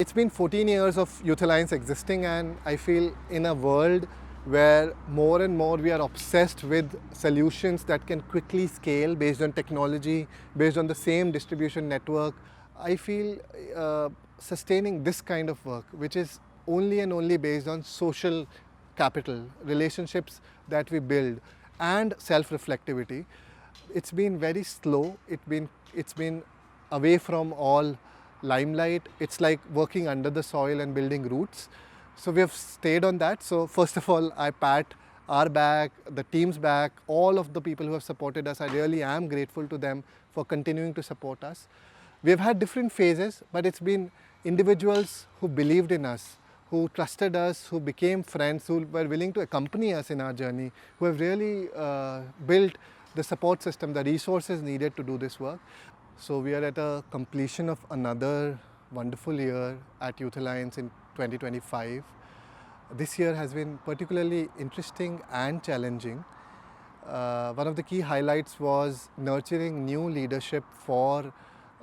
It's been 14 years of Youth Alliance existing, and I feel in a world where more and more we are obsessed with solutions that can quickly scale based on technology, based on the same distribution network, I feel sustaining this kind of work, which is only and only based on social capital, relationships that we build, and self-reflectivity. It's been very slow. It's been away from all limelight. It's like working under the soil and building roots. So we have stayed on that. So first of all, I pat our back, the team's back, all of the people who have supported us. I really am grateful to them for continuing to support us. We have had different phases, but it's been individuals who believed in us, who trusted us, who became friends, who were willing to accompany us in our journey, who have really built the support system, the resources needed to do this work. So we are at a completion of another wonderful year at Youth Alliance in 2025. This year has been particularly interesting and challenging. One of the key highlights was nurturing new leadership for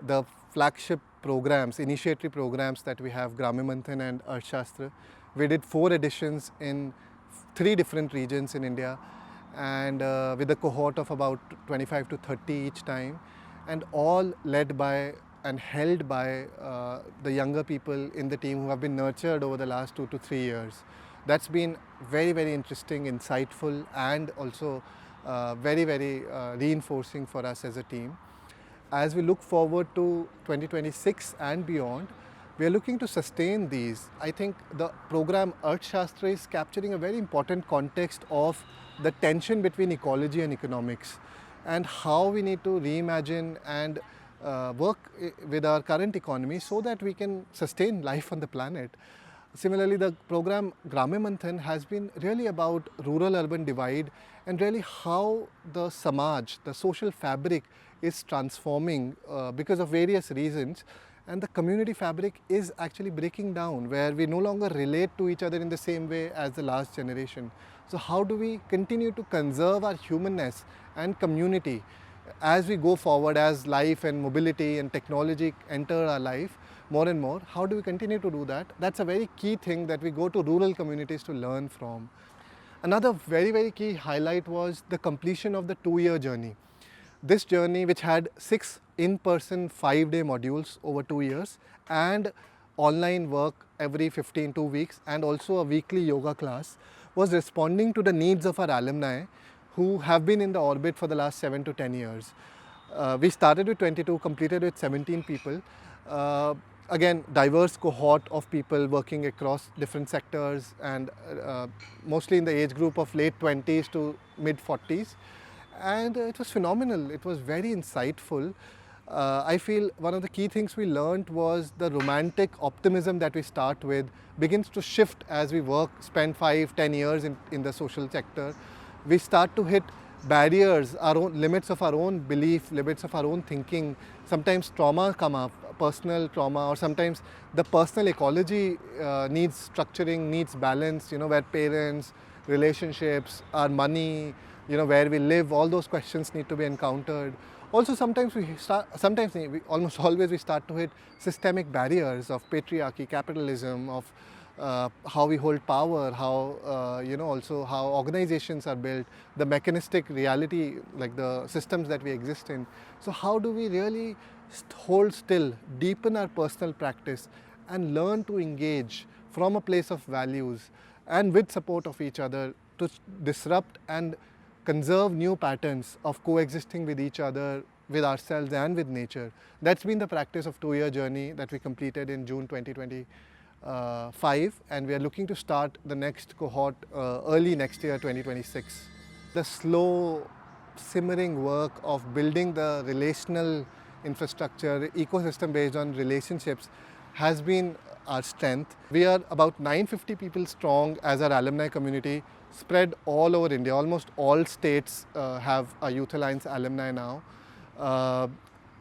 the flagship programs, initiatory programs that we have, Gramya Manthan and Arthashastra. We did 4 editions in 3 different regions in India, and with a cohort of about 25 to 30 each time, and all led by and held by the younger people in the team who have been nurtured over the last 2 to 3 years. That's been very, very interesting, insightful, and also very, very reinforcing for us as a team. As we look forward to 2026 and beyond, we are looking to sustain these. I think the program Arthashastra is capturing a very important context of the tension between ecology and economics, and how we need to reimagine and work with our current economy so that we can sustain life on the planet. Similarly, the program Gramya Manthan has been really about rural-urban divide, and really how the samaj, the social fabric, is transforming because of various reasons, and the community fabric is actually breaking down, where we no longer relate to each other in the same way as the last generation. So how do we continue to conserve our humanness and community as we go forward, as life and mobility and technology enter our life more and more? How do we continue to do that? That's a very key thing that we go to rural communities to learn from. Another very, very key highlight was the completion of the 2-year journey. This journey, which had 6 in-person 5-day modules over 2 years, and online work every 2 weeks, and also a weekly yoga class, was responding to the needs of our alumni who have been in the orbit for the last 7 to 10 years. We started with 22, completed with 17 people. Again, diverse cohort of people working across different sectors, and mostly in the age group of late 20s to mid 40s. And it was phenomenal. It was very insightful. I feel one of the key things we learned was the romantic optimism that we start with begins to shift as we work, spend 5-10 years in the social sector. We start to hit barriers, our own limits of our own belief, limits of our own thinking. Sometimes trauma come up, personal trauma, or sometimes the personal ecology needs structuring, needs balance, where parents, relationships, our money, where we live, all those questions need to be encountered. Also, almost always we start to hit systemic barriers of patriarchy, capitalism, of how we hold power, how, also how organizations are built, the mechanistic reality, like the systems that we exist in. So how do we really hold still, deepen our personal practice, and learn to engage from a place of values and with support of each other to disrupt and conserve new patterns of coexisting with each other, with ourselves and with nature. That's been the practice of 2-year journey that we completed in June 2025, and we are looking to start the next cohort early next year, 2026. The slow, simmering work of building the relational infrastructure, ecosystem based on relationships, has been our strength. We are about 950 people strong as our alumni community, spread all over India. Almost all states have a Youth Alliance alumni now.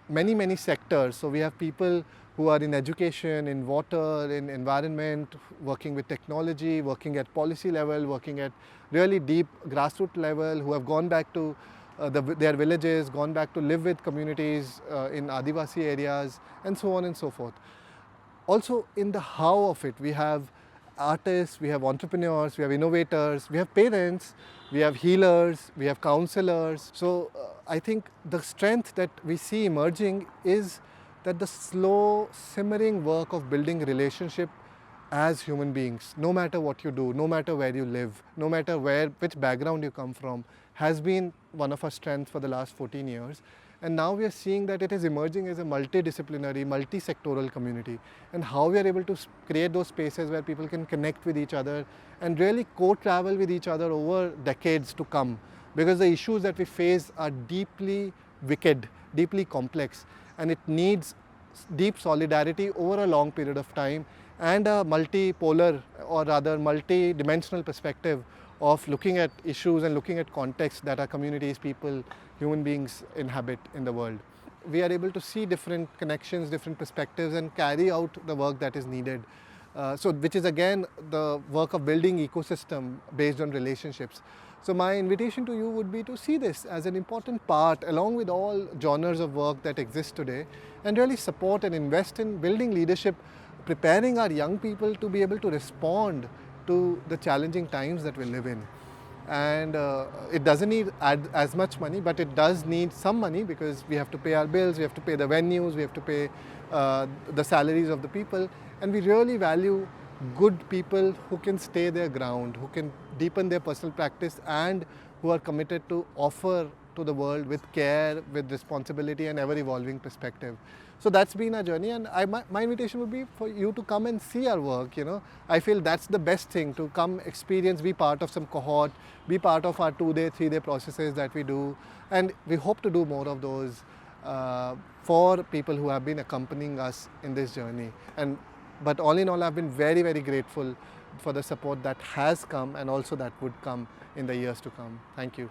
Many sectors. So we have people who are in education, in water, in environment, working with technology, working at policy level, working at really deep grassroots level, who have gone back to their villages, gone back to live with communities in Adivasi areas, and so on and so forth. also in the how of it, we have artists, we have entrepreneurs, we have innovators, we have parents, we have healers, we have counselors. So I think the strength that we see emerging is that the slow simmering work of building relationship as human beings, no matter what you do, no matter where you live, no matter which background you come from, has been one of our strengths for the last 14 years. And now we are seeing that it is emerging as a multidisciplinary, multi-sectoral community. And how we are able to create those spaces where people can connect with each other and really co-travel with each other over decades to come. Because the issues that we face are deeply wicked, deeply complex, and it needs deep solidarity over a long period of time and a multipolar, or rather multi-dimensional perspective of looking at issues and looking at contexts that our communities, people, human beings inhabit in the world. We are able to see different connections, different perspectives, and carry out the work that is needed. Which is again the work of building ecosystem based on relationships. So my invitation to you would be to see this as an important part, along with all genres of work that exist today, and really support and invest in building leadership, preparing our young people to be able to respond to the challenging times that we live in. And it doesn't need as much money, but it does need some money, because we have to pay our bills, we have to pay the venues, we have to pay the salaries of the people, and we really value good people who can stay their ground, who can deepen their personal practice, and who are committed to offer to the world with care, with responsibility, and ever-evolving perspective. So that's been our journey, and my invitation would be for you to come and see our work. I feel that's the best thing, to come experience, be part of some cohort, be part of our 2-day, 3-day processes that we do, and we hope to do more of those for people who have been accompanying us in this journey. But all in all, I've been very, very grateful for the support that has come and also that would come in the years to come. Thank you.